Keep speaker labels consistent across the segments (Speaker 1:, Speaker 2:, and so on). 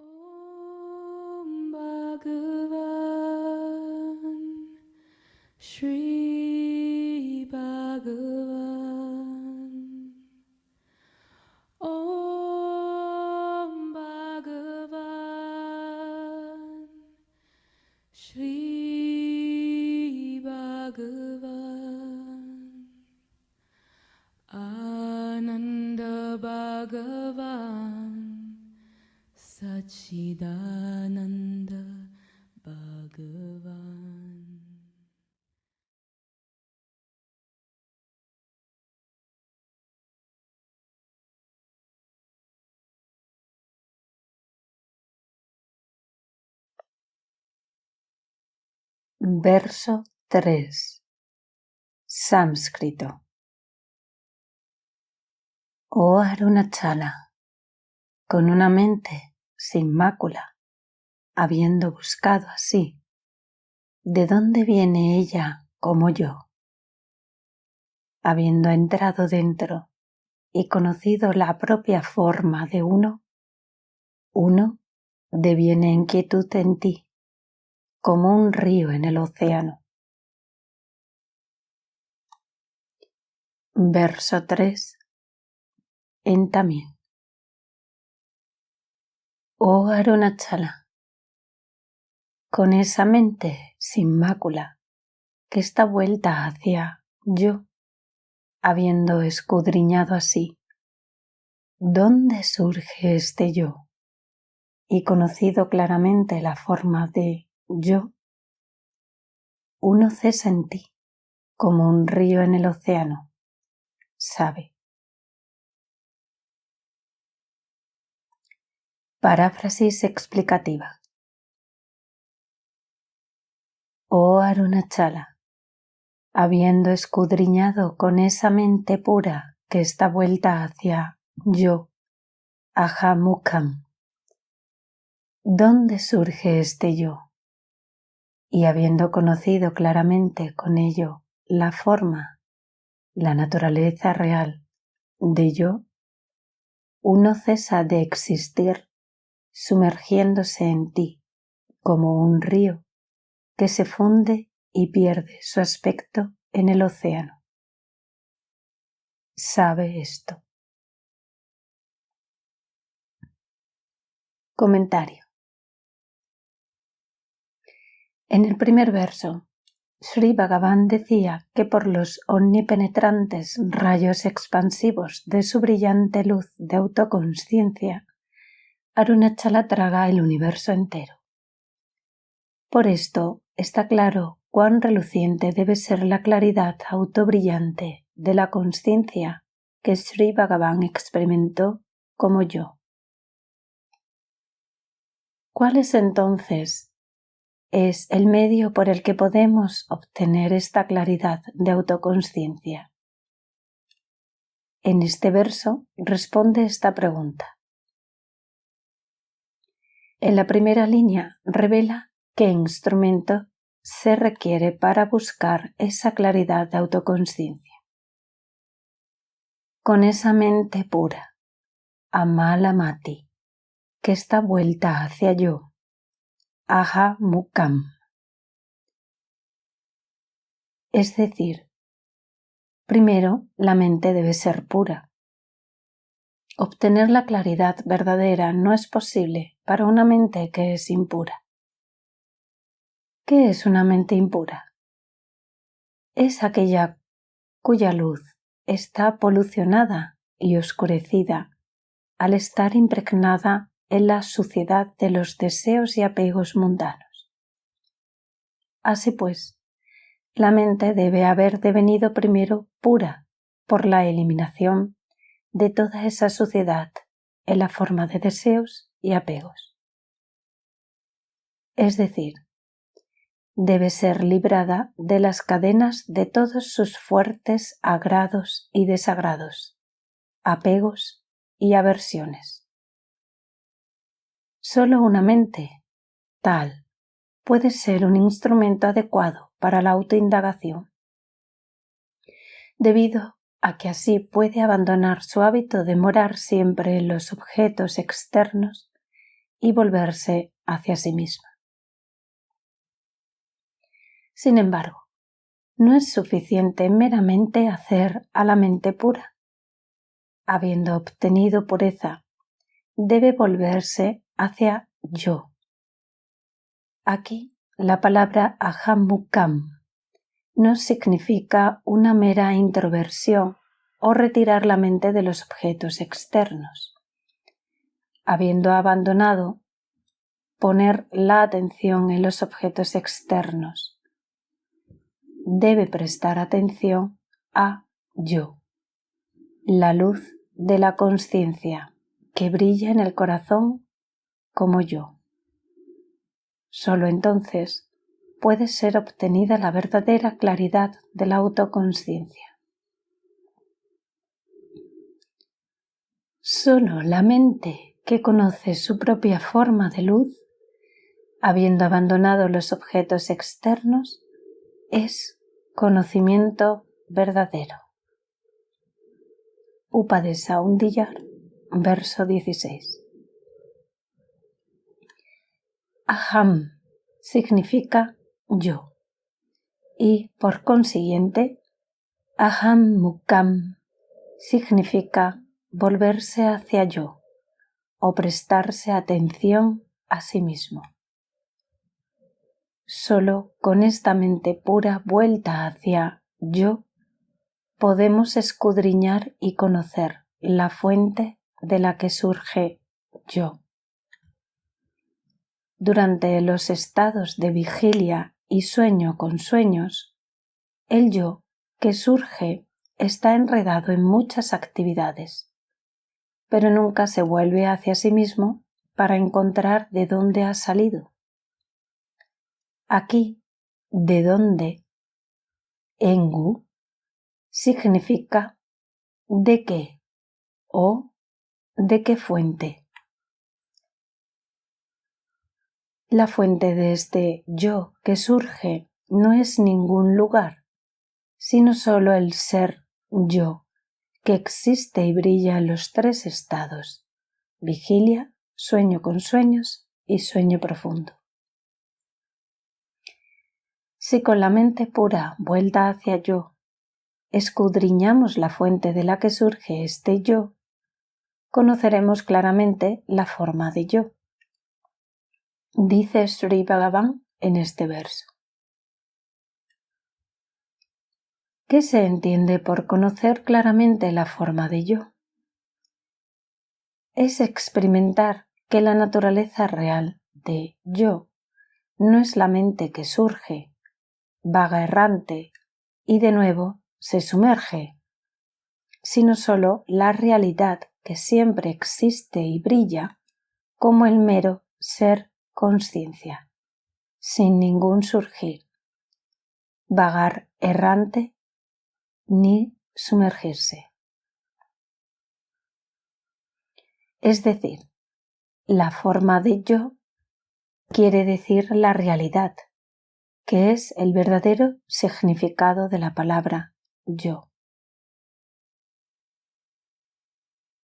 Speaker 1: Om Bhagavan Shri Bhagavan Om Bhagavan Shri Bhagavan Ananda Bhagavan Sachidananda Bhagavan.
Speaker 2: Verso 3. Sánscrito. Oh Arunachala, con una mente sin mácula, habiendo buscado así, ¿de dónde viene ella como yo? Habiendo entrado dentro y conocido la propia forma de uno deviene en quietud en ti, como un río en el océano. Verso 3. En Tamil. Oh Arunachala, con esa mente sin mácula que está vuelta hacia yo, habiendo escudriñado así, ¿dónde surge este yo? Y conocido claramente la forma de yo, uno cesa en ti, como un río en el océano, sabe. Paráfrasis explicativa. Oh Arunachala, habiendo escudriñado con esa mente pura que está vuelta hacia yo, Ahamukam, ¿dónde surge este yo? Y habiendo conocido claramente con ello la forma, la naturaleza real de yo, uno cesa de existir sumergiéndose en ti como un río que se funde y pierde su aspecto en el océano. Sabe esto. Comentario. En el primer verso, Sri Bhagavan decía que por los omnipenetrantes rayos expansivos de su brillante luz de autoconsciencia, Arunachala traga el universo entero. Por esto está claro cuán reluciente debe ser la claridad autobrillante de la consciencia que Sri Bhagavan experimentó como yo. ¿Cuál es entonces el medio por el que podemos obtener esta claridad de autoconsciencia? En este verso responde esta pregunta. En la primera línea revela qué instrumento se requiere para buscar esa claridad de autoconsciencia. Con esa mente pura, Amalamati, que está vuelta hacia yo, Ahamukam. Es decir, primero la mente debe ser pura. Obtener la claridad verdadera no es posible para una mente que es impura. ¿Qué es una mente impura? Es aquella cuya luz está polucionada y oscurecida al estar impregnada en la suciedad de los deseos y apegos mundanos. Así pues, la mente debe haber devenido primero pura por la eliminación de toda esa suciedad en la forma de deseos y apegos. Es decir, debe ser librada de las cadenas de todos sus fuertes agrados y desagrados, apegos y aversiones. Solo una mente tal puede ser un instrumento adecuado para la autoindagación, debido a que así puede abandonar su hábito de morar siempre en los objetos externos y volverse hacia sí misma. Sin embargo, no es suficiente meramente hacer a la mente pura. Habiendo obtenido pureza, debe volverse hacia yo. Aquí, la palabra aham mukam no significa una mera introversión o retirar la mente de los objetos externos. Habiendo abandonado, poner la atención en los objetos externos, debe prestar atención a yo, la luz de la consciencia que brilla en el corazón como yo. Solo entonces puede ser obtenida la verdadera claridad de la autoconsciencia. Solo la mente que conoce su propia forma de luz, habiendo abandonado los objetos externos, es conocimiento verdadero. Upadesa Undiyar, verso 16. Aham significa yo y, por consiguiente, aham mukam significa volverse hacia yo o prestarse atención a sí mismo. Solo con esta mente pura vuelta hacia yo podemos escudriñar y conocer la fuente de la que surge yo. Durante los estados de vigilia y sueño con sueños, el yo que surge está enredado en muchas actividades, pero nunca se vuelve hacia sí mismo para encontrar de dónde ha salido. Aquí, de dónde, engu, significa de qué o de qué fuente. La fuente de este yo que surge no es ningún lugar, sino solo el ser yo, que existe y brilla en los tres estados: vigilia, sueño con sueños y sueño profundo. Si con la mente pura vuelta hacia yo escudriñamos la fuente de la que surge este yo, conoceremos claramente la forma de yo. Dice Sri Bhagavan en este verso. ¿Qué se entiende por conocer claramente la forma de yo? Es experimentar que la naturaleza real de yo no es la mente que surge, vaga errante y de nuevo se sumerge, sino solo la realidad que siempre existe y brilla como el mero ser conciencia, sin ningún surgir, vagar errante ni sumergirse. Es decir, la forma de yo quiere decir la realidad, que es el verdadero significado de la palabra yo.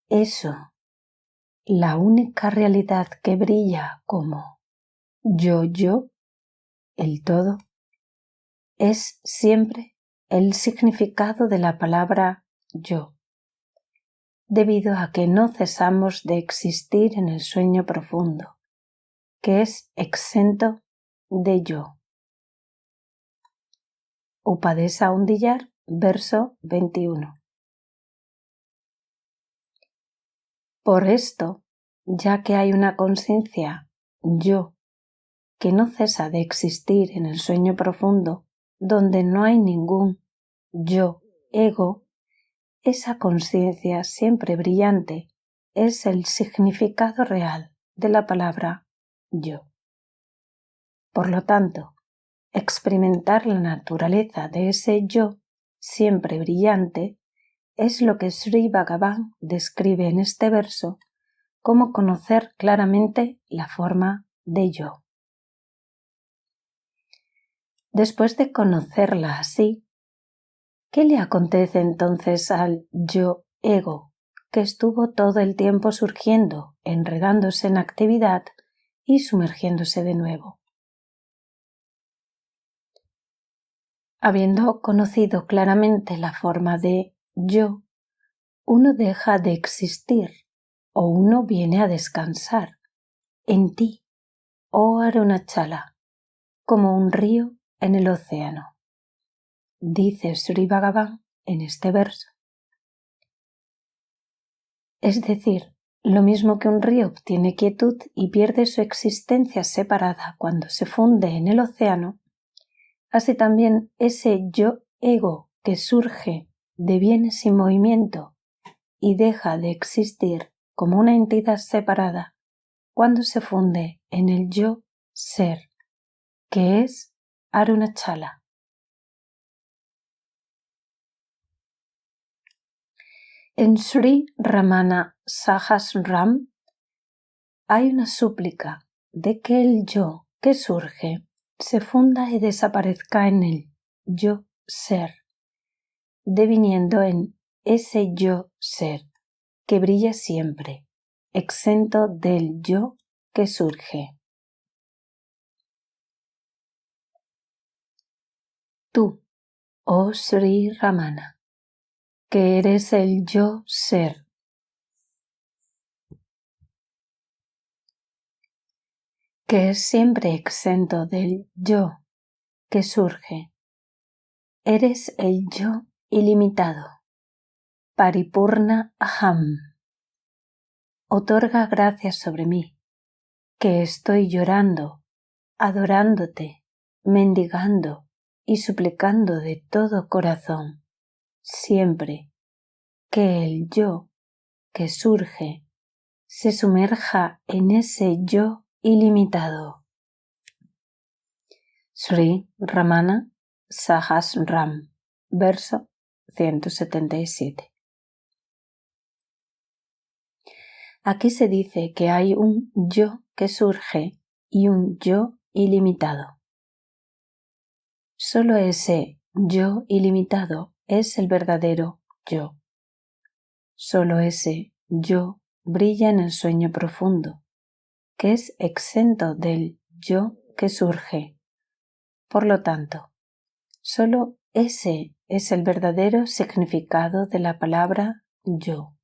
Speaker 2: Eso, la única realidad que brilla como yo, el todo, es siempre el significado de la palabra yo, debido a que no cesamos de existir en el sueño profundo, que es exento de yo. Upadesa Undiyar, verso 21. Por esto, ya que hay una conciencia yo que no cesa de existir en el sueño profundo, donde no hay ningún yo, ego, esa conciencia siempre brillante es el significado real de la palabra yo. Por lo tanto, experimentar la naturaleza de ese yo siempre brillante es lo que Sri Bhagavan describe en este verso como conocer claramente la forma de yo. Después de conocerla así, ¿qué le acontece entonces al yo ego que estuvo todo el tiempo surgiendo, enredándose en actividad y sumergiéndose de nuevo. Habiendo conocido claramente la forma de yo, uno deja de existir o uno viene a descansar en ti, oh Arunachala, como un río en el océano. Dice Sri Bhagavan en este verso. Es decir, lo mismo que un río obtiene quietud y pierde su existencia separada cuando se funde en el océano, así también ese yo ego que surge deviene sin movimiento y deja de existir como una entidad separada cuando se funde en el yo ser, que es Arunachala. En Sri Ramana Sahasram hay una súplica de que el yo que surge se funda y desaparezca en el yo ser, deviniendo en ese yo ser que brilla siempre, exento del yo que surge. Tú, oh Sri Ramana, que eres el yo ser, que es siempre exento del yo que surge, eres el yo ilimitado, Paripurna Aham. Otorga gracias sobre mí, que estoy llorando, adorándote, mendigando y suplicando de todo corazón, siempre que el yo que surge se sumerja en ese yo ilimitado. Sri Ramana Sahasram, verso 177. Aquí se dice que hay un yo que surge y un yo ilimitado. Solo ese yo ilimitado es el verdadero yo. Solo ese yo brilla en el sueño profundo, que es exento del yo que surge. Por lo tanto, solo ese es el verdadero significado de la palabra yo.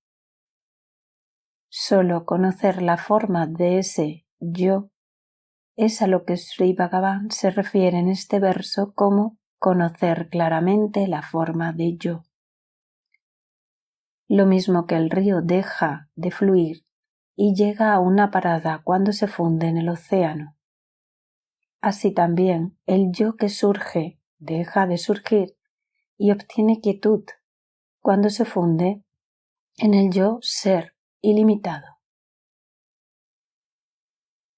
Speaker 2: Solo conocer la forma de ese yo es a lo que Sri Bhagavan se refiere en este verso como conocer claramente la forma de yo. Lo mismo que el río deja de fluir y llega a una parada cuando se funde en el océano. Así también el yo que surge deja de surgir y obtiene quietud cuando se funde en el yo ser ilimitado.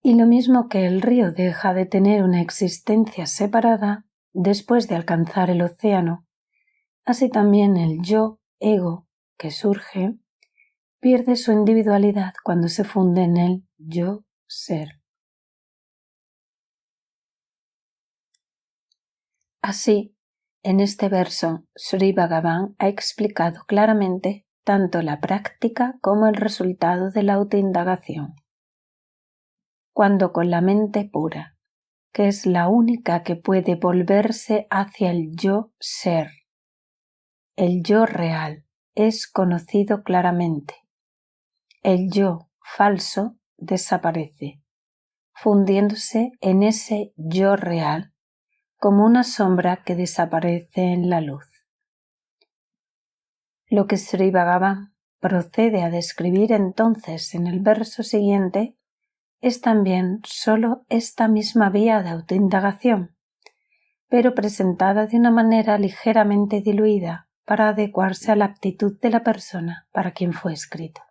Speaker 2: Y lo mismo que el río deja de tener una existencia separada después de alcanzar el océano, así también el yo ego que surge pierde su individualidad cuando se funde en el yo ser. Así, en este verso, Sri Bhagavan ha explicado claramente tanto la práctica como el resultado de la autoindagación. Cuando con la mente pura, que es la única que puede volverse hacia el yo ser, el yo real es conocido claramente, el yo falso desaparece, fundiéndose en ese yo real como una sombra que desaparece en la luz. Lo que Sri Bhagavan procede a describir entonces en el verso siguiente es también sólo esta misma vía de autoindagación, pero presentada de una manera ligeramente diluida para adecuarse a la aptitud de la persona para quien fue escrito.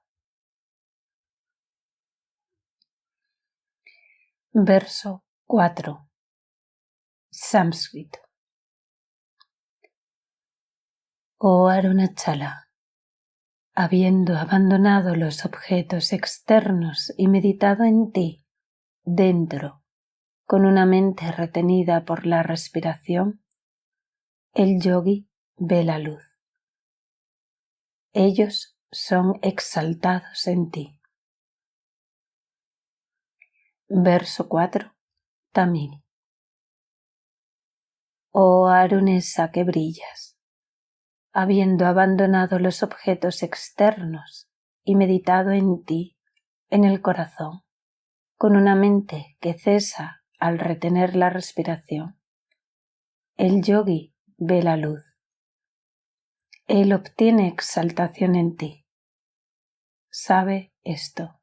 Speaker 2: Verso 4. Sánscrito. Oh Arunachala, habiendo abandonado los objetos externos y meditado en ti, dentro, con una mente retenida por la respiración, el yogi ve la luz. Ellos son exaltados en ti. Verso 4. Tamil. Oh Arunesa que brillas, habiendo abandonado los objetos externos y meditado en ti, en el corazón, con una mente que cesa al retener la respiración. El yogi ve la luz. Él obtiene exaltación en ti. Sabe esto.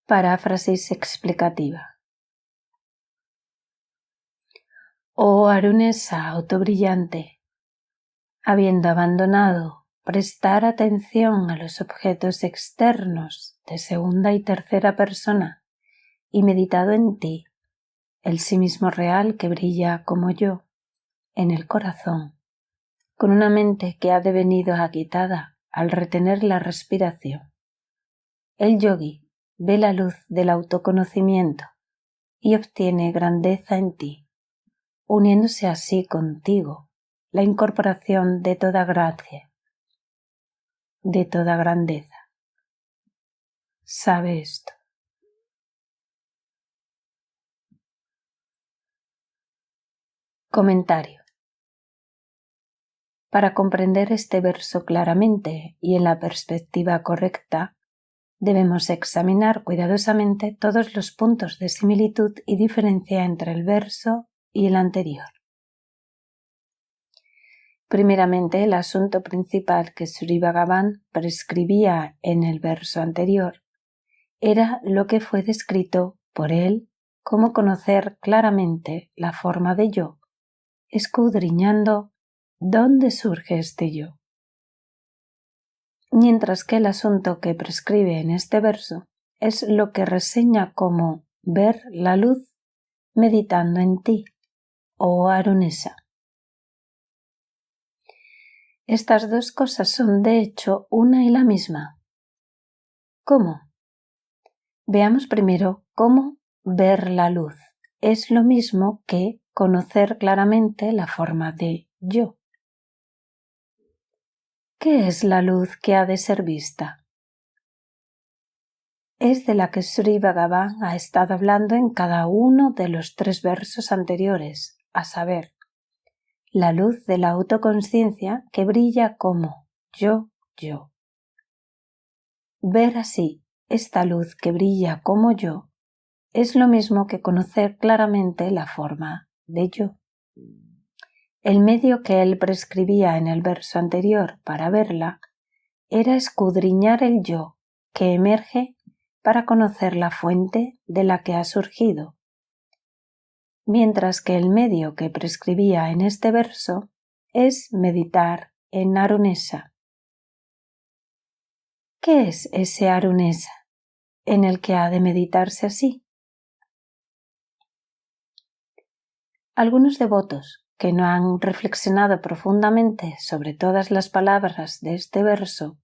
Speaker 2: Paráfrasis explicativa. Oh Arunesa autobrillante, habiendo abandonado prestar atención a los objetos externos de segunda y tercera persona y meditado en ti, el sí mismo real que brilla como yo, en el corazón, con una mente que ha devenido agitada al retener la respiración. El yogi ve la luz del autoconocimiento y obtiene grandeza en ti, uniéndose así contigo la incorporación de toda gracia, de toda grandeza. Sabe esto. Comentario. Para comprender este verso claramente y en la perspectiva correcta, debemos examinar cuidadosamente todos los puntos de similitud y diferencia entre el verso y el anterior. Primeramente, el asunto principal que Sri Bhagavan prescribía en el verso anterior era lo que fue descrito por él como conocer claramente la forma de yo, escudriñando dónde surge este yo. Mientras que el asunto que prescribe en este verso es lo que reseña como ver la luz meditando en ti, oh Arunesa. Estas dos cosas son de hecho una y la misma. ¿Cómo? Veamos primero cómo ver la luz es lo mismo que conocer claramente la forma de yo. ¿Qué es la luz que ha de ser vista? Es de la que Sri Bhagavan ha estado hablando en cada uno de los 3 versos anteriores, a saber, la luz de la autoconsciencia que brilla como yo. Ver así esta luz que brilla como yo es lo mismo que conocer claramente la forma de yo. El medio que él prescribía en el verso anterior para verla era escudriñar el yo que emerge para conocer la fuente de la que ha surgido, mientras que el medio que prescribía en este verso es meditar en Arunesa. ¿Qué es ese Arunesa en el que ha de meditarse así? Algunos devotos que no han reflexionado profundamente sobre todas las palabras de este verso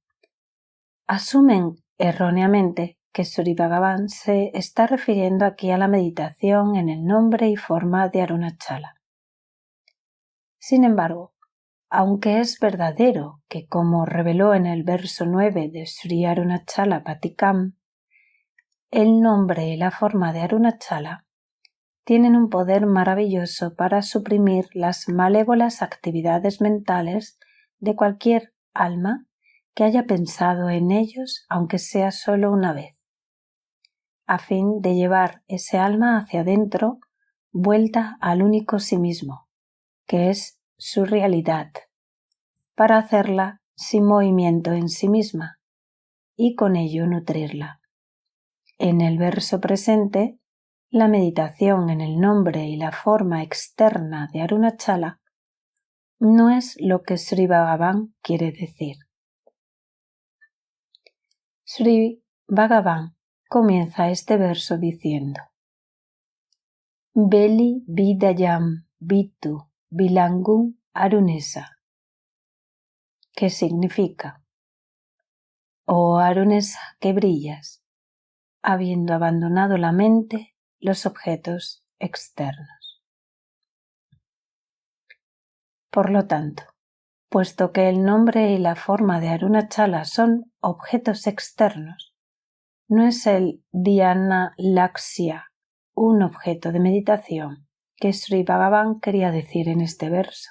Speaker 2: asumen erróneamente que Sri Bhagavan se está refiriendo aquí a la meditación en el nombre y forma de Arunachala. Sin embargo, aunque es verdadero que, como reveló en el verso 9 de Sri Arunachala Patikam, el nombre y la forma de Arunachala tienen un poder maravilloso para suprimir las malévolas actividades mentales de cualquier alma que haya pensado en ellos, aunque sea solo una vez, a fin de llevar ese alma hacia adentro, vuelta al único sí mismo, que es su realidad, para hacerla sin movimiento en sí misma y con ello nutrirla. En el verso presente, la meditación en el nombre y la forma externa de Arunachala no es lo que Sri Bhagavan quiere decir. Sri Bhagavan comienza este verso diciendo: Beli Vidayam Vitu Vilangum Arunesa, que significa: Oh Arunesa que brillas, habiendo abandonado la mente, los objetos externos. Por lo tanto, puesto que el nombre y la forma de Arunachala son objetos externos, no es el dhyana lakshya, un objeto de meditación que Sri Bhagavan quería decir en este verso.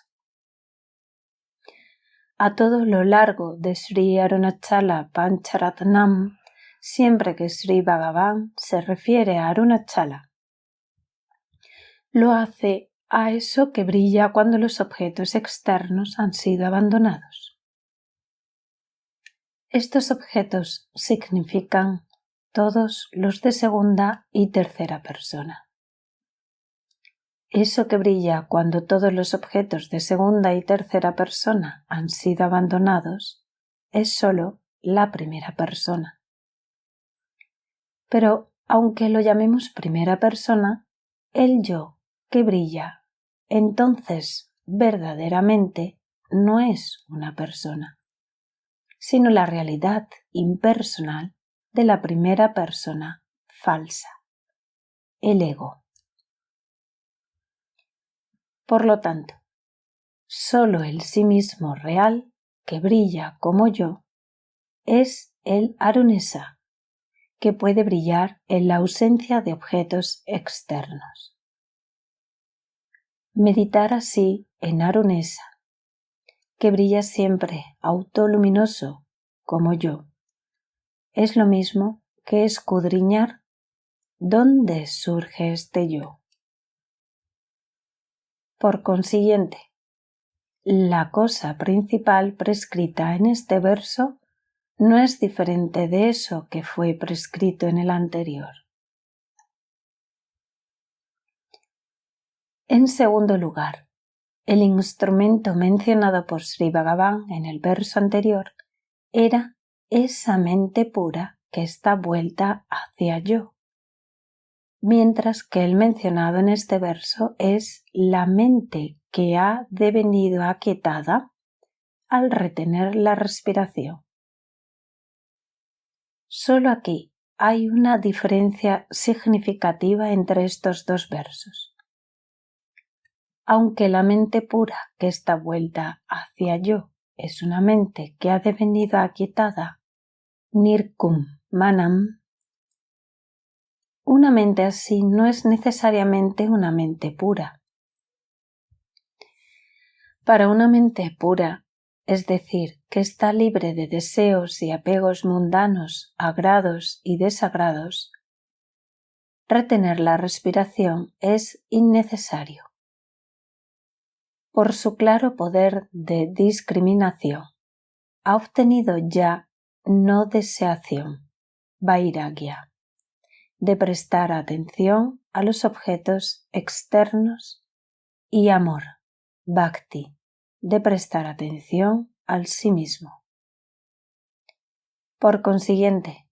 Speaker 2: A todo lo largo de Sri Arunachala Pancharatnam, siempre que Sri Bhagavan se refiere a Arunachala, lo hace a eso que brilla cuando los objetos externos han sido abandonados. Estos objetos significan todos los de segunda y tercera persona. Eso que brilla cuando todos los objetos de segunda y tercera persona han sido abandonados es sólo la primera persona. Pero aunque lo llamemos primera persona, el yo que brilla, entonces verdaderamente no es una persona, sino la realidad impersonal de la primera persona falsa, el ego. Por lo tanto, solo el sí mismo real, que brilla como yo, es el Arunesa, que puede brillar en la ausencia de objetos externos. Meditar así en Arunesa, que brilla siempre autoluminoso como yo, es lo mismo que escudriñar dónde surge este yo. Por consiguiente, la cosa principal prescrita en este verso no es diferente de eso que fue prescrito en el anterior. En segundo lugar, el instrumento mencionado por Sri Bhagavan en el verso anterior era esa mente pura que está vuelta hacia yo, mientras que el mencionado en este verso es la mente que ha devenido aquietada al retener la respiración. Solo aquí hay una diferencia significativa entre estos dos versos. Aunque la mente pura que está vuelta hacia yo es una mente que ha devenido aquietada, nirkum manam, una mente así no es necesariamente una mente pura. Para una mente pura, es decir, que está libre de deseos y apegos mundanos, agrados y desagrados, retener la respiración es innecesario. Por su claro poder de discriminación, ha obtenido ya no deseación, vairagya, de prestar atención a los objetos externos y amor, bhakti, de prestar atención al sí mismo. Por consiguiente,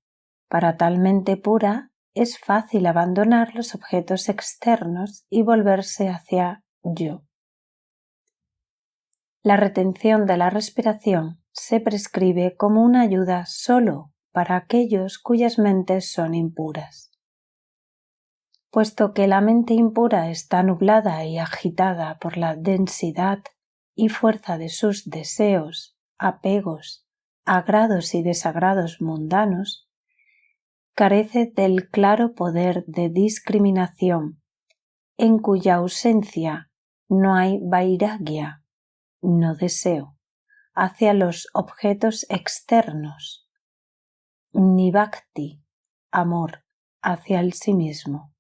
Speaker 2: para tal mente pura es fácil abandonar los objetos externos y volverse hacia yo. La retención de la respiración se prescribe como una ayuda solo para aquellos cuyas mentes son impuras. Puesto que la mente impura está nublada y agitada por la densidad y fuerza de sus deseos, apegos, agrados y desagrados mundanos, carece del claro poder de discriminación, en cuya ausencia no hay vairagya, no deseo, hacia los objetos externos, ni bhakti, amor, hacia el sí mismo.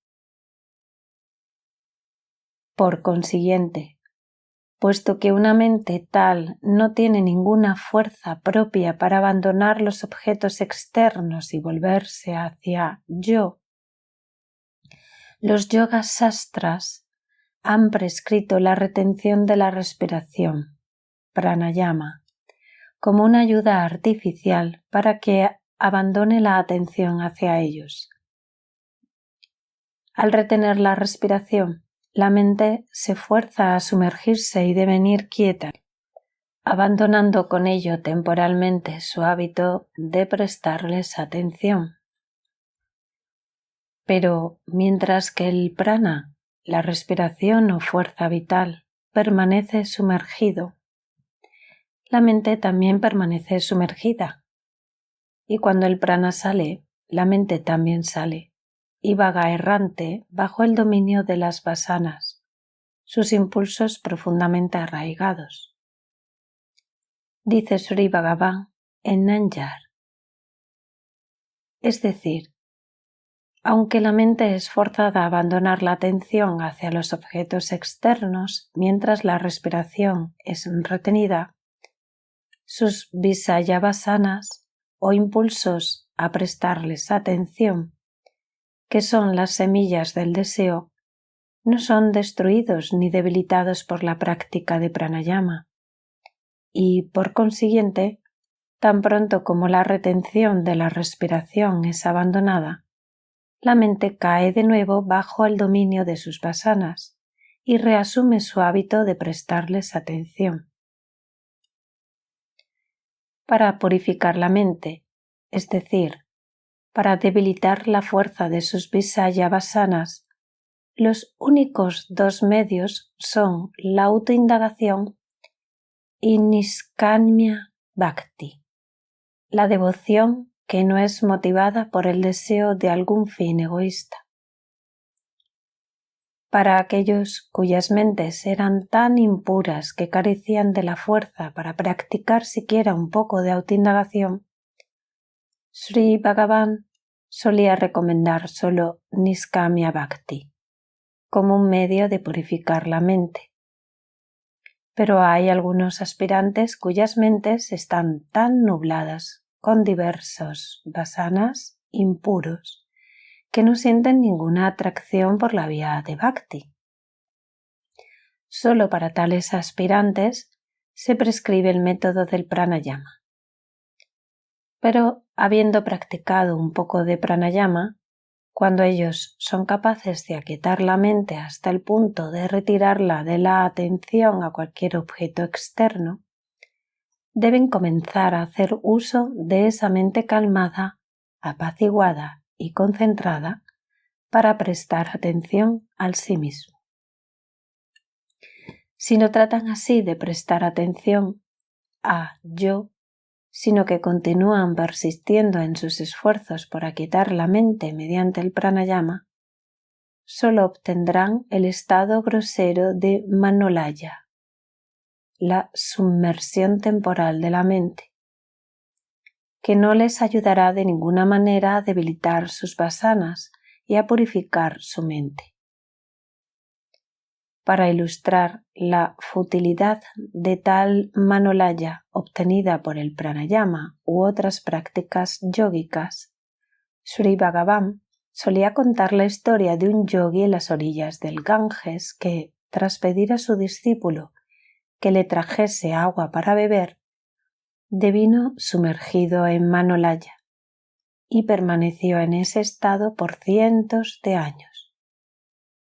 Speaker 2: Por consiguiente, puesto que una mente tal no tiene ninguna fuerza propia para abandonar los objetos externos y volverse hacia yo, los yogas sastras han prescrito la retención de la respiración, pranayama, como una ayuda artificial para que abandone la atención hacia ellos. Al retener la respiración, la mente se fuerza a sumergirse y devenir quieta, abandonando con ello temporalmente su hábito de prestarles atención. Pero mientras que el prana, la respiración o fuerza vital, permanece sumergido, la mente también permanece sumergida, y cuando el prana sale, la mente también sale y vaga errante bajo el dominio de las vasanas, sus impulsos profundamente arraigados. Dice Sri Bhagavan en Nanjar. Es decir, aunque la mente es forzada a abandonar la atención hacia los objetos externos mientras la respiración es retenida, sus visayavasanas o impulsos a prestarles atención, que son las semillas del deseo, no son destruidos ni debilitados por la práctica de pranayama y, por consiguiente, tan pronto como la retención de la respiración es abandonada, la mente cae de nuevo bajo el dominio de sus vasanas y reasume su hábito de prestarles atención. Para purificar la mente, es decir, para debilitar la fuerza de sus visayavasanas, los únicos dos medios son la autoindagación y Niskanya Bhakti, la devoción que no es motivada por el deseo de algún fin egoísta. Para aquellos cuyas mentes eran tan impuras que carecían de la fuerza para practicar siquiera un poco de autoindagación, Sri Bhagavan solía recomendar solo Niskanya Bhakti como un medio de purificar la mente. Pero hay algunos aspirantes cuyas mentes están tan nubladas con diversos vasanas impuros que no sienten ninguna atracción por la vía de Bhakti. Solo para tales aspirantes se prescribe el método del pranayama. Pero habiendo practicado un poco de pranayama, cuando ellos son capaces de aquietar la mente hasta el punto de retirarla de la atención a cualquier objeto externo, deben comenzar a hacer uso de esa mente calmada, apaciguada y concentrada para prestar atención al sí mismo. Si no tratan así de prestar atención a yo, sino que continúan persistiendo en sus esfuerzos por aquietar la mente mediante el pranayama, solo obtendrán el estado grosero de manolaya, la sumersión temporal de la mente, que no les ayudará de ninguna manera a debilitar sus vasanas y a purificar su mente. Para ilustrar la futilidad de tal manolaya obtenida por el pranayama u otras prácticas yógicas, Sri Bhagavan solía contar la historia de un yogi en las orillas del Ganges que, tras pedir a su discípulo que le trajese agua para beber, devino sumergido en manolaya y permaneció en ese estado por cientos de años.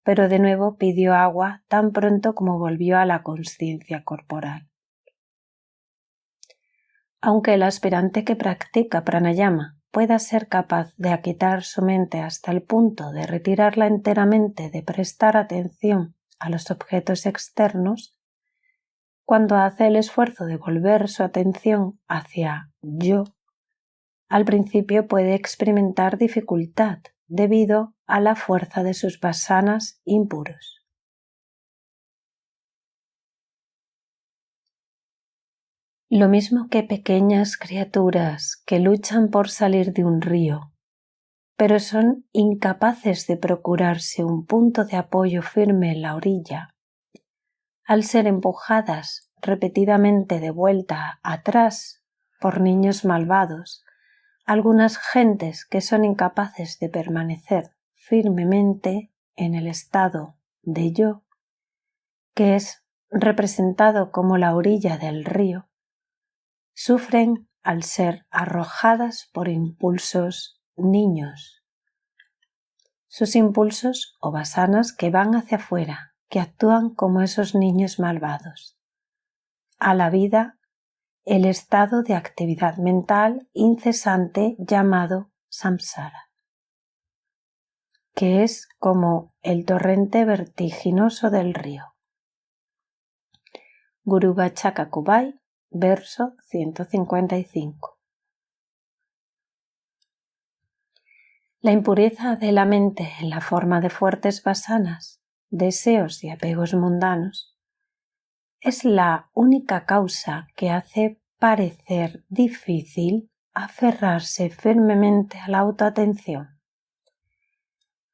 Speaker 2: Pero de nuevo pidió agua tan pronto como volvió a la consciencia corporal. Aunque el aspirante que practica pranayama pueda ser capaz de aquietar su mente hasta el punto de retirarla enteramente de prestar atención a los objetos externos, cuando hace el esfuerzo de volver su atención hacia yo, al principio puede experimentar dificultad debido a la fuerza de sus vasanas impuros. Lo mismo que pequeñas criaturas que luchan por salir de un río, pero son incapaces de procurarse un punto de apoyo firme en la orilla, al ser empujadas repetidamente de vuelta atrás por niños malvados, algunas gentes que son incapaces de permanecer firmemente en el estado de yo, que es representado como la orilla del río, sufren al ser arrojadas por impulsos niños. Sus impulsos o vasanas que van hacia afuera, que actúan como esos niños malvados. A la vida, el estado de actividad mental incesante llamado samsara, que es como el torrente vertiginoso del río. Guru Vachaka Kubai, verso 155. La impureza de la mente en la forma de fuertes vasanas, deseos y apegos mundanos, es la única causa que hace parecer difícil aferrarse firmemente a la autoatención.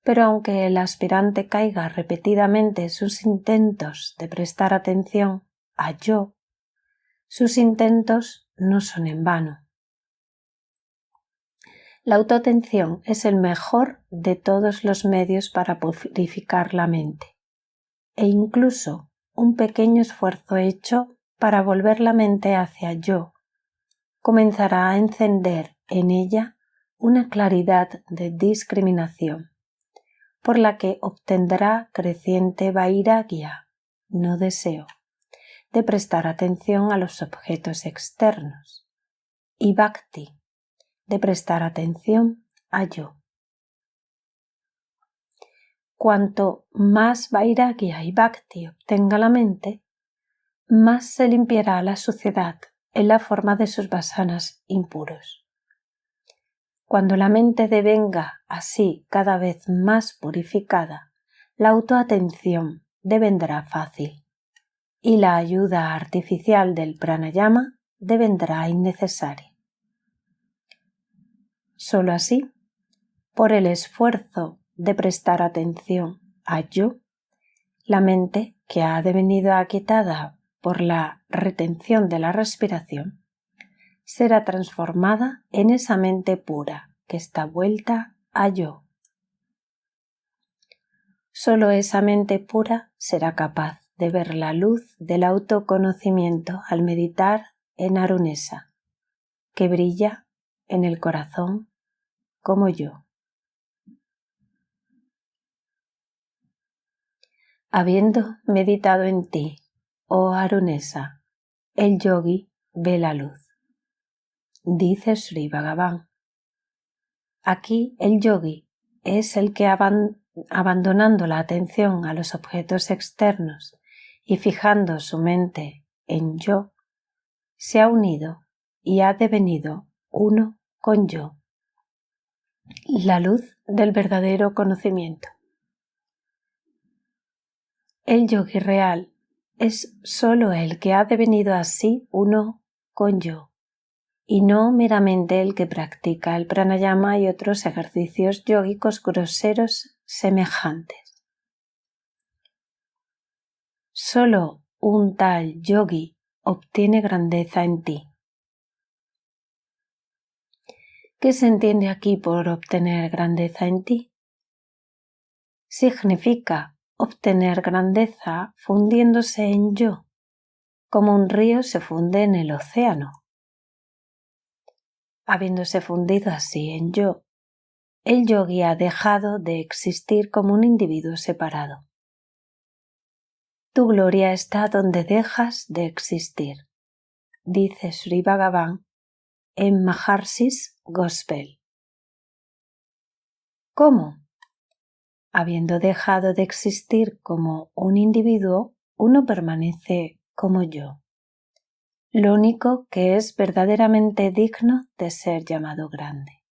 Speaker 2: Pero aunque el aspirante caiga repetidamente en sus intentos de prestar atención a yo, sus intentos no son en vano. La autoatención es el mejor de todos los medios para purificar la mente, e incluso un pequeño esfuerzo hecho para volver la mente hacia yo comenzará a encender en ella una claridad de discriminación, por la que obtendrá creciente vairagya, no deseo, de prestar atención a los objetos externos, y bhakti, de prestar atención a yo. Cuanto más vairagya y bhakti obtenga la mente, más se limpiará la suciedad en la forma de sus vasanas impuros. Cuando la mente devenga así cada vez más purificada, la autoatención devendrá fácil y la ayuda artificial del pranayama devendrá innecesaria. Solo así, por el esfuerzo de prestar atención a yo, la mente, que ha devenido aquietada por la retención de la respiración, será transformada en esa mente pura que está vuelta a yo. Solo esa mente pura será capaz de ver la luz del autoconocimiento al meditar en Arunesa, que brilla en el corazón como yo. Habiendo meditado en ti, oh Arunesa, el yogi ve la luz. Dice Sri Bhagavan. Aquí el yogi es el que abandonando la atención a los objetos externos y fijando su mente en yo, se ha unido y ha devenido uno con yo, la luz del verdadero conocimiento. El yogi real es sólo el que ha devenido así uno con yo, y no meramente el que practica el pranayama y otros ejercicios yógicos groseros semejantes. Solo un tal yogi obtiene grandeza en ti. ¿Qué se entiende aquí por obtener grandeza en ti? Significa obtener grandeza fundiéndose en yo, como un río se funde en el océano. Habiéndose fundido así en yo, el yogi ha dejado de existir como un individuo separado. Tu gloria está donde dejas de existir, dice Sri Bhagavan en Maharshis Gospel. ¿Cómo? Habiendo dejado de existir como un individuo, uno permanece como yo, lo único que es verdaderamente digno de ser llamado grande.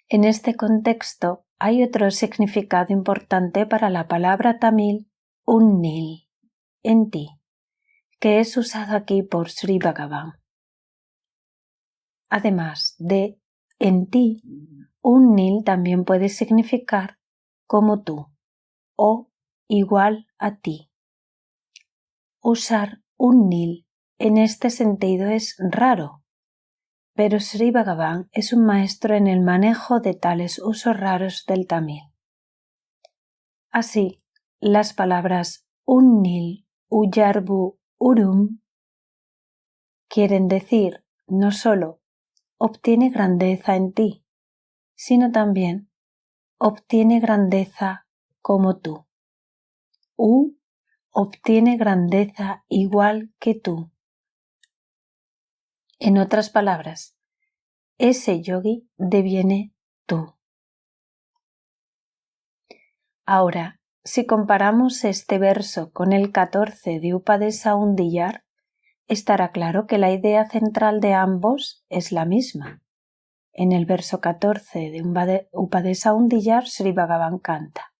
Speaker 2: En este contexto hay otro significado importante para la palabra tamil unnil, en ti, que es usado aquí por Sri Bhagavan. Además de en ti, unnil también puede significar como tú o igual a ti. Usar unnil en este sentido es raro, pero Sri Bhagavan es un maestro en el manejo de tales usos raros del tamil. Así, las palabras unnil, uyarbu, urum quieren decir no solo obtiene grandeza en ti, sino también obtiene grandeza como tú. Obtiene grandeza igual que tú. En otras palabras, ese yogi deviene tú. Ahora, si comparamos este verso con el 14 de Upadesa Undiyar, estará claro que la idea central de ambos es la misma. en el verso 14 de Upadesa Undiyar, Sri Bhagavan canta: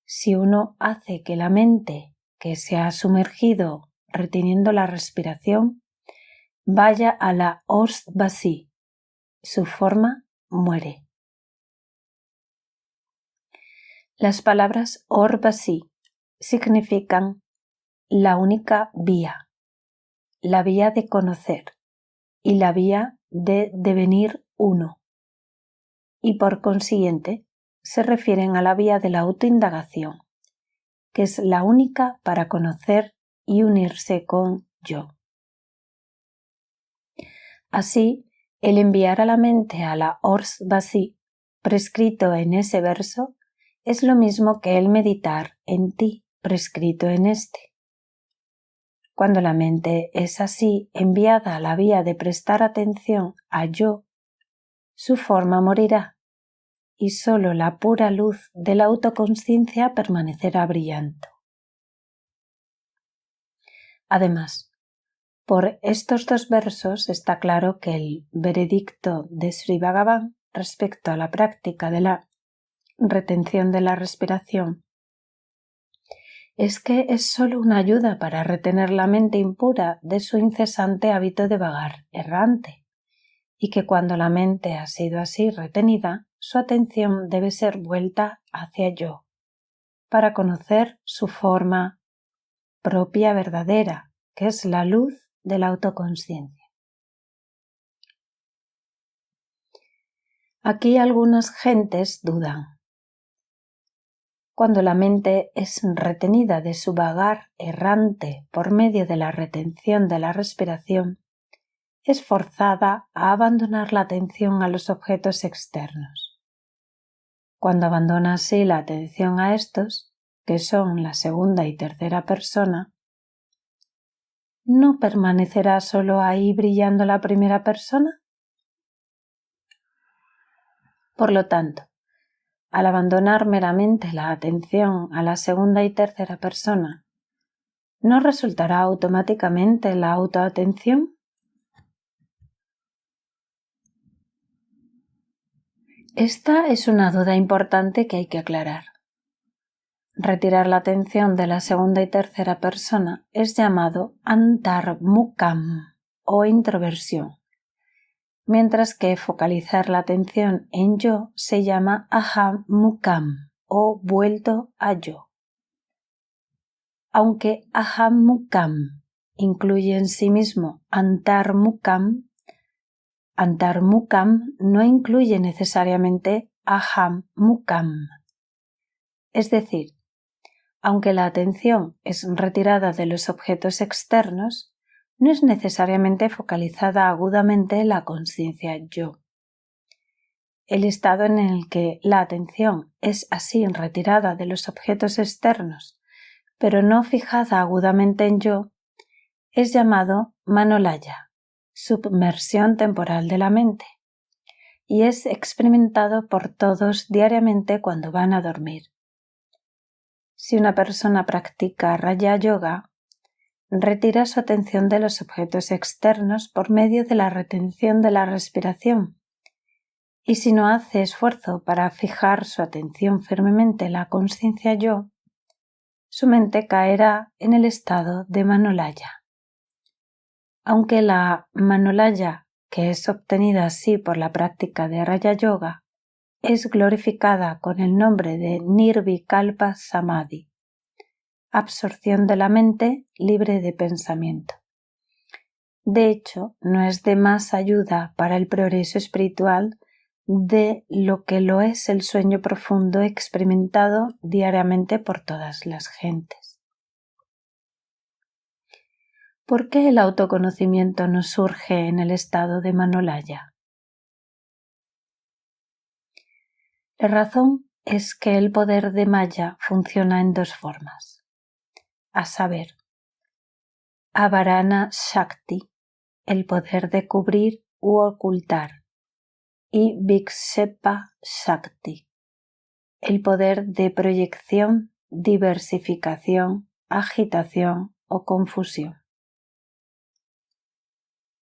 Speaker 2: si uno hace que la mente, que se ha sumergido reteniendo la respiración, vaya a la Osvasi, su forma muere. Las palabras Orvasi significan la única vía, la vía de conocer y la vía de devenir uno, y por consiguiente se refieren a la vía de la autoindagación, que es la única para conocer y unirse con yo. Así, el enviar a la mente a la Osvasi, prescrito en ese verso, es lo mismo que el meditar en ti, prescrito en este. Cuando la mente es así enviada a la vía de prestar atención a yo, su forma morirá y sólo la pura luz de la autoconsciencia permanecerá brillando. Además, por estos dos versos está claro que el veredicto de Sri Bhagavan respecto a la práctica de la retención de la respiración es que es sólo una ayuda para retener la mente impura de su incesante hábito de vagar errante, y que cuando la mente ha sido así retenida, su atención debe ser vuelta hacia yo, para conocer su forma propia verdadera, que es la luz de la autoconsciencia. Aquí algunas gentes dudan. Cuando la mente es retenida de su vagar errante por medio de la retención de la respiración, es forzada a abandonar la atención a los objetos externos. Cuando abandona así la atención a estos, que son la segunda y tercera persona, ¿no permanecerá solo ahí brillando la primera persona? Por lo tanto, al abandonar meramente la atención a la segunda y tercera persona, ¿no resultará automáticamente la autoatención? Esta es una duda importante que hay que aclarar. Retirar la atención de la segunda y tercera persona es llamado antarmukam o introversión, mientras que focalizar la atención en yo se llama ahammukam o vuelto a yo. Aunque ahammukam incluye en sí mismo antarmukam no incluye necesariamente ahammukam. Es decir, aunque la atención es retirada de los objetos externos, no es necesariamente focalizada agudamente la conciencia yo. El estado en el que la atención es así retirada de los objetos externos, pero no fijada agudamente en yo, es llamado manolaya, submersión temporal de la mente, y es experimentado por todos diariamente cuando van a dormir. Si una persona practica Raja Yoga, retira su atención de los objetos externos por medio de la retención de la respiración, y si no hace esfuerzo para fijar su atención firmemente en la conciencia yo, su mente caerá en el estado de manolaya. Aunque la manolaya, que es obtenida así por la práctica de Raja Yoga, es glorificada con el nombre de Nirvikalpa Samadhi, absorción de la mente libre de pensamiento. De hecho, no es de más ayuda para el progreso espiritual de lo que lo es el sueño profundo experimentado diariamente por todas las gentes. ¿Por qué el autoconocimiento no surge en el estado de manolaya? La razón es que el poder de Maya funciona en dos formas, a saber, Avarana Shakti, el poder de cubrir u ocultar, y Vikshepa Shakti, el poder de proyección, diversificación, agitación o confusión.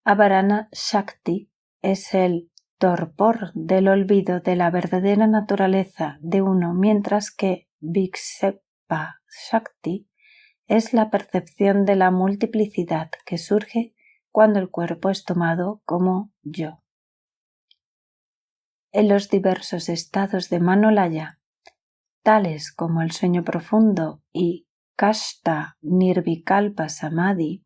Speaker 2: Avarana Shakti es el torpor del olvido de la verdadera naturaleza de uno, mientras que Vikshepa Shakti es la percepción de la multiplicidad que surge cuando el cuerpo es tomado como yo. En los diversos estados de Manolaya, tales como el sueño profundo y Kashta Nirvikalpa Samadhi,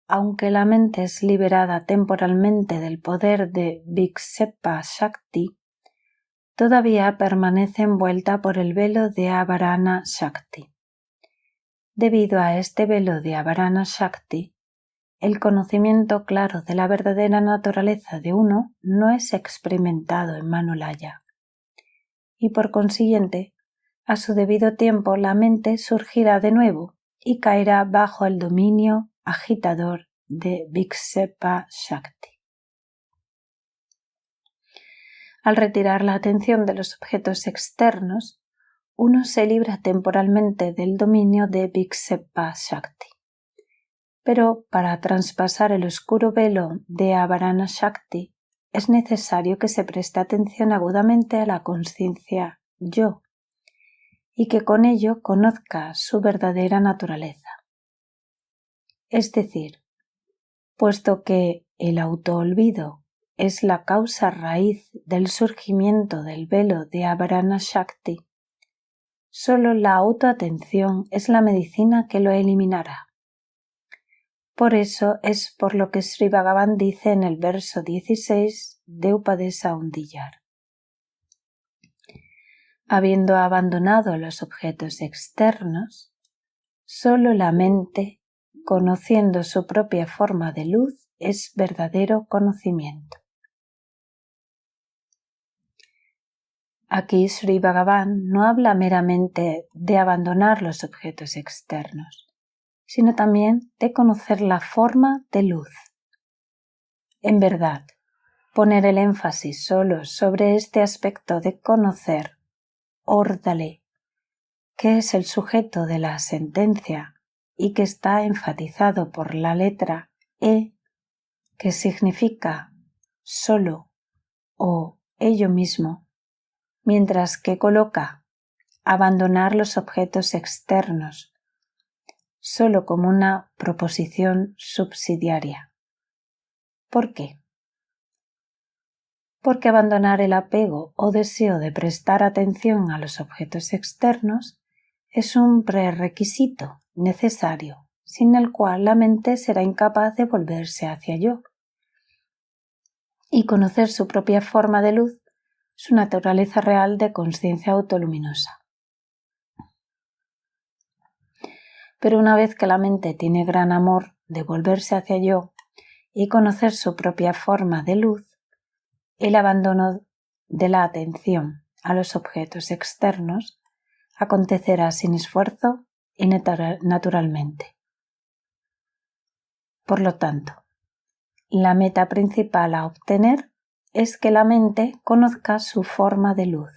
Speaker 2: aunque la mente es liberada temporalmente del poder de Vikshepa Shakti, todavía permanece envuelta por el velo de Avarana Shakti. Debido a este velo de Avarana Shakti, el conocimiento claro de la verdadera naturaleza de uno no es experimentado en Manolaya, y por consiguiente, a su debido tiempo la mente surgirá de nuevo y caerá bajo el dominio agitador de Vikshepa Shakti. Al retirar la atención de los objetos externos, uno se libra temporalmente del dominio de Vikshepa Shakti. Pero para traspasar el oscuro velo de Avarana Shakti es necesario que se preste atención agudamente a la conciencia yo y que con ello conozca su verdadera naturaleza. Es decir, puesto que el autoolvido es la causa raíz del surgimiento del velo de Avarana Shakti, solo la autoatención es la medicina que lo eliminará. Por eso es por lo que Sri Bhagavan dice en el verso 16 de Upadesa Undiyar: habiendo abandonado los objetos externos, solo la mente, conociendo su propia forma de luz, es verdadero conocimiento. Aquí Sri Bhagavan no habla meramente de abandonar los objetos externos, sino también de conocer la forma de luz. En verdad, poner el énfasis solo sobre este aspecto de conocer, órdale, que es el sujeto de la sentencia y que está enfatizado por la letra E, que significa solo o ello mismo, mientras que coloca abandonar los objetos externos solo como una proposición subsidiaria. ¿Por qué? Porque abandonar el apego o deseo de prestar atención a los objetos externos es un prerequisito necesario, sin el cual la mente será incapaz de volverse hacia yo. Y conocer su propia forma de luz, su naturaleza real de conciencia autoluminosa. Pero una vez que la mente tiene gran amor de volverse hacia yo y conocer su propia forma de luz, el abandono de la atención a los objetos externos acontecerá sin esfuerzo y naturalmente. Por lo tanto, la meta principal a obtener es que la mente conozca su forma de luz,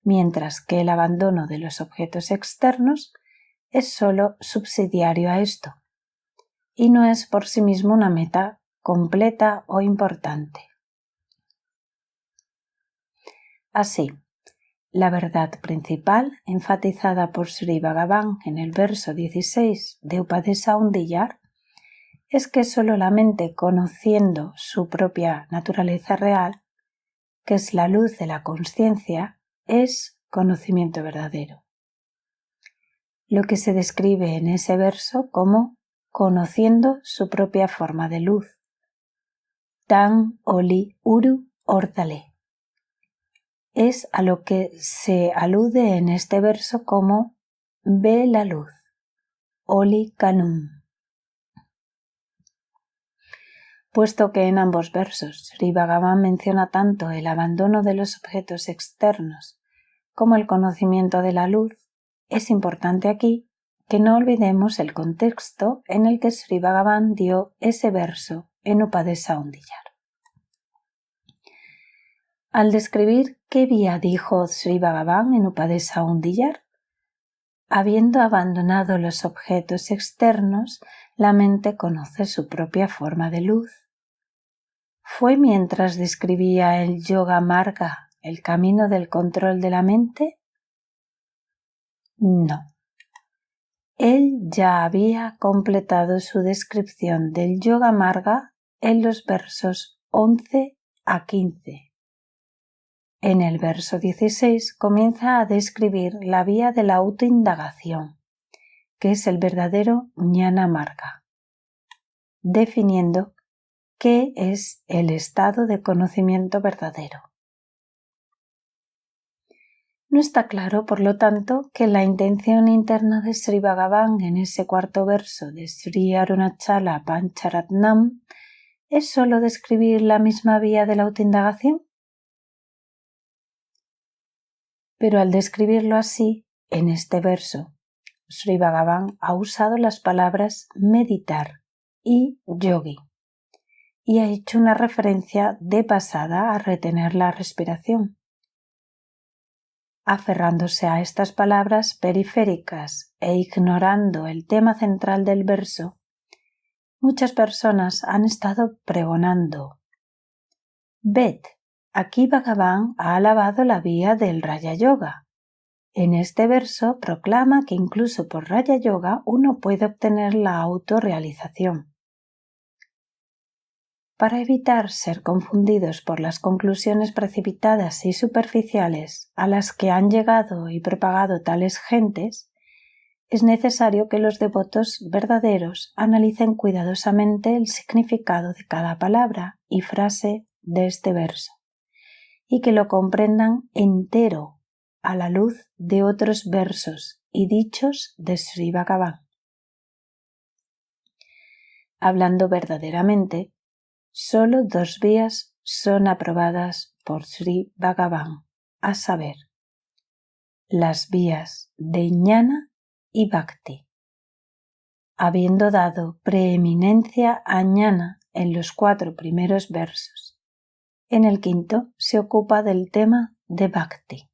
Speaker 2: mientras que el abandono de los objetos externos es sólo subsidiario a esto, y no es por sí mismo una meta completa o importante. Así, la verdad principal, enfatizada por Sri Bhagavan en el verso 16 de Upadesa Undiyar, es que solo la mente, conociendo su propia naturaleza real, que es la luz de la consciencia, es conocimiento verdadero. Lo que se describe en ese verso como conociendo su propia forma de luz. Tan Oli Uru Ordale. Es a lo que se alude en este verso como ve la luz, Oli Kanum. Puesto que en ambos versos Sri Bhagavan menciona tanto el abandono de los objetos externos como el conocimiento de la luz, es importante aquí que no olvidemos el contexto en el que Sri Bhagavan dio ese verso en Upadesa Undiyar. Al describir qué vía dijo Sri Bhagavan en Upadesa Undiyar, habiendo abandonado los objetos externos, la mente conoce su propia forma de luz. ¿Fue mientras describía el Yoga Marga, el camino del control de la mente? No. Él ya había completado su descripción del Yoga Marga en los versos 11 a 15. En el verso 16 comienza a describir la vía de la autoindagación, que es el verdadero Jnana Marga, definiendo qué es el estado de conocimiento verdadero. No está claro, por lo tanto, que la intención interna de Sri Bhagavan en ese cuarto verso de Sri Arunachala Pancharatnam es sólo describir la misma vía de la autoindagación. Pero al describirlo así, en este verso, Sri Bhagavan ha usado las palabras meditar y yogi y ha hecho una referencia de pasada a retener la respiración. Aferrándose a estas palabras periféricas e ignorando el tema central del verso, muchas personas han estado pregonando: «Ved, aquí Bhagavan ha alabado la vía del Raja Yoga. En este verso proclama que incluso por Raja Yoga uno puede obtener la autorrealización». Para evitar ser confundidos por las conclusiones precipitadas y superficiales a las que han llegado y propagado tales gentes, es necesario que los devotos verdaderos analicen cuidadosamente el significado de cada palabra y frase de este verso y que lo comprendan entero a la luz de otros versos y dichos de Sri Bhagavan. Hablando verdaderamente, solo dos vías son aprobadas por Sri Bhagavan, a saber, las vías de Jnana y Bhakti. Habiendo dado preeminencia a Jnana en los 4 primeros versos, en el quinto se ocupa del tema de Bhakti.